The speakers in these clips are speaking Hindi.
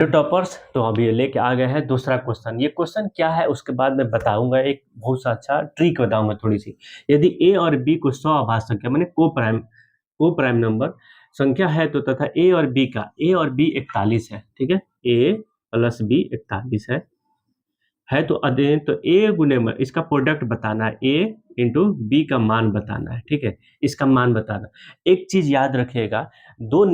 जो टॉपर्स तो अभी ये लेके आ गए हैं दूसरा क्वेश्चन। ये क्वेश्चन क्या है उसके बाद मैं बताऊंगा, एक बहुत सा अच्छा ट्रिक बताऊंगा थोड़ी सी। यदि ए और बी को सौ अभाज्य संख्या माने को प्राइम नंबर संख्या है तो तथा ए और बी 41 है, ठीक है, ए प्लस बी 41 है तो तो ए गुने में इसका प्रोडक्ट बताना है, ए इंटू बी का मान बताना है, ठीक है, इसका मान बताना। एक चीज याद रखिएगा, दो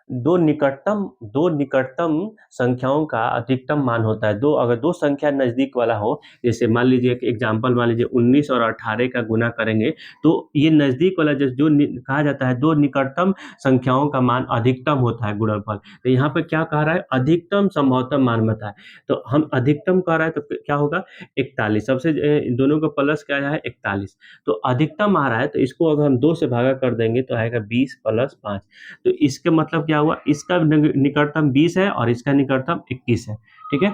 दो निकटतम संख्याओं का अधिकतम मान होता है। अगर दो संख्या नजदीक वाला हो, जैसे मान लीजिए एक एग्जांपल, मान लीजिए 19 और 18 का गुना करेंगे तो ये नजदीक वाला कहा जाता है दो निकटतम संख्याओं का मान अधिकतम होता है गुणनफल। तो यहाँ पे क्या कह रहा है, अधिकतम संभवतः मान बताए, तो हम अधिकतम कह रहा है तो क्या होगा 41, सबसे दोनों का प्लस क्या है 41, तो अधिकतम आ रहा है तो इसको अगर हम 2 से भागा कर देंगे तो आएगा 20 प्लस 5। तो इसका मतलब क्या हुआ, इसका निकटतम 20 है और इसका निकटतम 21 है, ठीक है।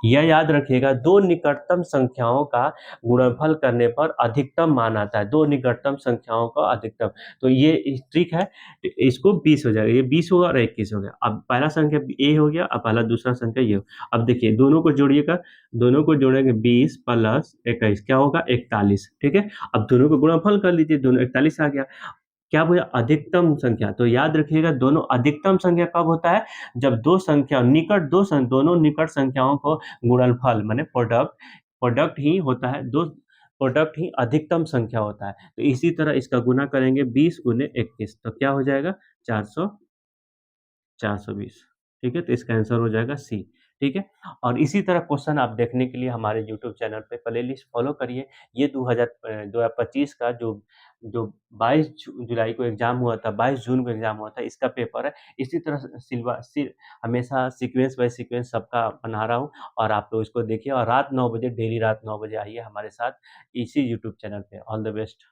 यह याद रखिएगा, दो निकटतम संख्याओं का गुणनफल करने पर अधिकतम मान आता है, दो निकटतम संख्याओं का अधिकतम। तो ये ट्रिक है, इसको 20 हो जाएगा, ये 20 होगा और 21 हो गया। अब पहला संख्या ए हो गया, अब पहला दूसरा संख्या ये हो। अब देखिए दोनों को जोड़िएगा, दोनों को जोड़ेंगे 20 प्लस 21 क्या होगा 41, ठीक है। अब दोनों को गुणनफल कर लीजिए, दोनों 41 आ गया। क्या बोला अधिकतम संख्या, तो याद रखिएगा दोनों अधिकतम संख्या कब होता है, जब दोनों निकट संख्याओं को गुणनफल माने प्रोडक्ट ही होता है, दो प्रोडक्ट ही अधिकतम संख्या होता है। तो इसी तरह इसका गुना करेंगे 20 गुने 21 तो क्या हो जाएगा 400 420, ठीक है, तो इसका आंसर हो जाएगा सी, ठीक है। और इसी तरह क्वेश्चन आप देखने के लिए हमारे यूट्यूब चैनल पे प्लेलिस्ट फॉलो करिए। ये 2025 का जो जो 22 जुलाई को एग्जाम हुआ था, 22 जून को एग्जाम हुआ था, इसका पेपर है। इसी तरह हमेशा सीक्वेंस बाय सीक्वेंस सबका बना रहा हूँ और आप लोग इसको देखिए, और रात 9 बजे डेली रात 9 बजे आइए हमारे साथ इसी यूट्यूब चैनल पे। All the best.